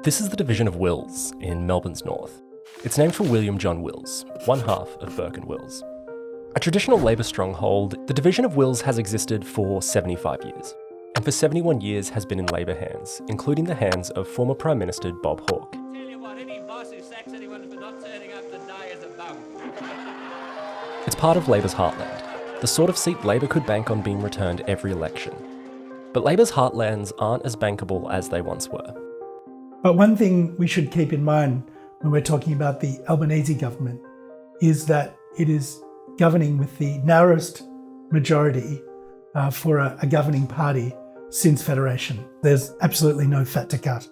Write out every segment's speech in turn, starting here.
This is the division of Wills in Melbourne's north. It's named for William John Wills, one half of Burke and Wills. A traditional Labor stronghold, the division of Wills has existed for 75 years, and for 71 years has been in Labor hands, including the hands of former Prime Minister Bob Hawke. Tell you what, any boss who sacks anyone for not turning up today is a bum. It's part of Labor's heartland, the sort of seat Labor could bank on being returned every election. But Labor's heartlands aren't as bankable as they once were. But one thing we should keep in mind when we're talking about the Albanese government is that it is governing with the narrowest majority for a governing party since Federation. There's absolutely no fat to cut.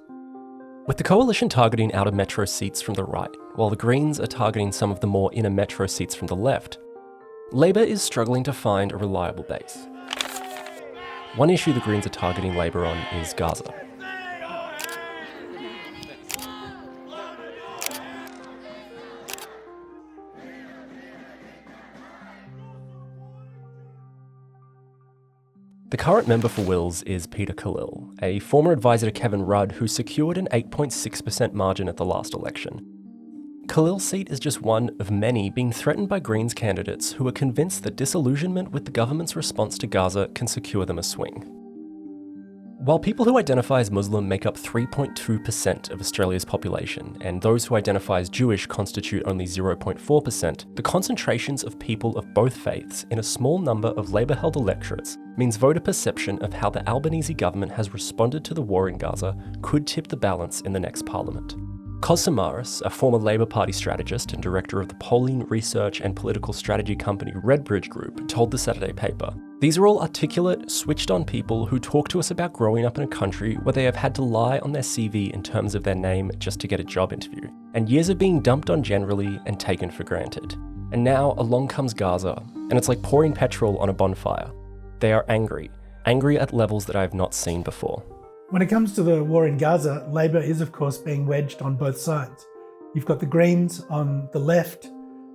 With the coalition targeting outer metro seats from the right, while the Greens are targeting some of the more inner metro seats from the left, Labor is struggling to find a reliable base. One issue the Greens are targeting Labor on is Gaza. The current member for Wills is Peter Khalil, a former advisor to Kevin Rudd who secured an 8.6% margin at the last election. Khalil's seat is just one of many being threatened by Greens candidates who are convinced that disillusionment with the government's response to Gaza can secure them a swing. While people who identify as Muslim make up 3.2% of Australia's population, and those who identify as Jewish constitute only 0.4%, the concentrations of people of both faiths in a small number of Labor-held electorates means voter perception of how the Albanese government has responded to the war in Gaza could tip the balance in the next parliament. Kos Samaras, a former Labor Party strategist and director of the polling, research and political strategy company Redbridge Group, told the Saturday paper, "These are all articulate, switched-on people who talk to us about growing up in a country where they have had to lie on their CV in terms of their name just to get a job interview, and years of being dumped on generally and taken for granted. And now along comes Gaza, and it's like pouring petrol on a bonfire. They are angry at levels that I have not seen before." When it comes to the war in Gaza, Labor is of course being wedged on both sides. You've got the Greens on the left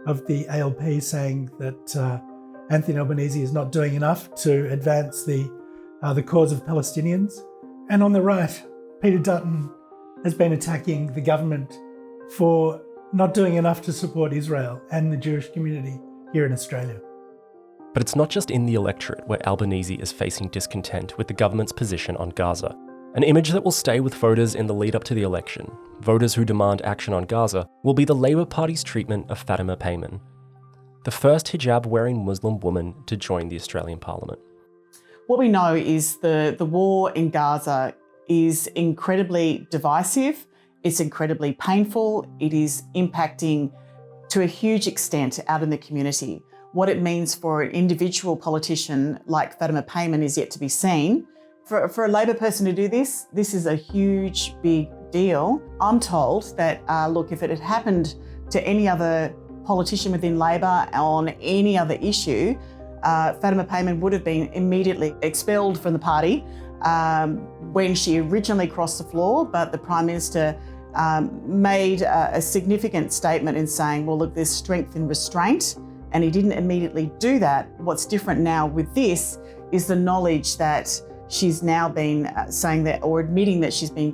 of the ALP saying that Anthony Albanese is not doing enough to advance the cause of Palestinians. And on the right, Peter Dutton has been attacking the government for not doing enough to support Israel and the Jewish community here in Australia. But it's not just in the electorate where Albanese is facing discontent with the government's position on Gaza. An image that will stay with voters in the lead up to the election, voters who demand action on Gaza, will be the Labor Party's treatment of Fatima Payman, the first hijab-wearing Muslim woman to join the Australian Parliament. What we know is the war in Gaza is incredibly divisive, it's incredibly painful, it is impacting to a huge extent out in the community. What it means for an individual politician like Fatima Payman is yet to be seen. For a Labor person to do this is a huge, big deal. I'm told that, look, if it had happened to any other politician within Labor on any other issue, Fatima Payman would have been immediately expelled from the party when she originally crossed the floor, but the Prime Minister made a significant statement in saying, well, look, there's strength in restraint, and he didn't immediately do that. What's different now with this is the knowledge that she's now been saying that, or admitting that she's been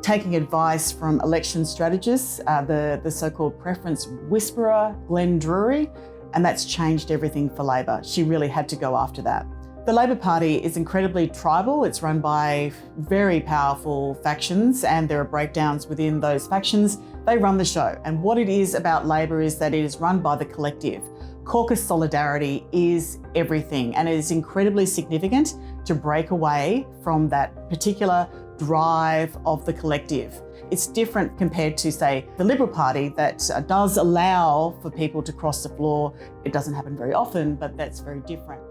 taking advice from election strategists, the so-called preference whisperer, Glenn Drury, and that's changed everything for Labor. She really had to go after that. The Labor Party is incredibly tribal. It's run by very powerful factions, and there are breakdowns within those factions. They run the show. And what it is about Labor is that it is run by the collective. Caucus solidarity is everything, and it is incredibly significant to break away from that particular drive of the collective. It's different compared to, say, the Liberal Party that does allow for people to cross the floor. It doesn't happen very often, but that's very different.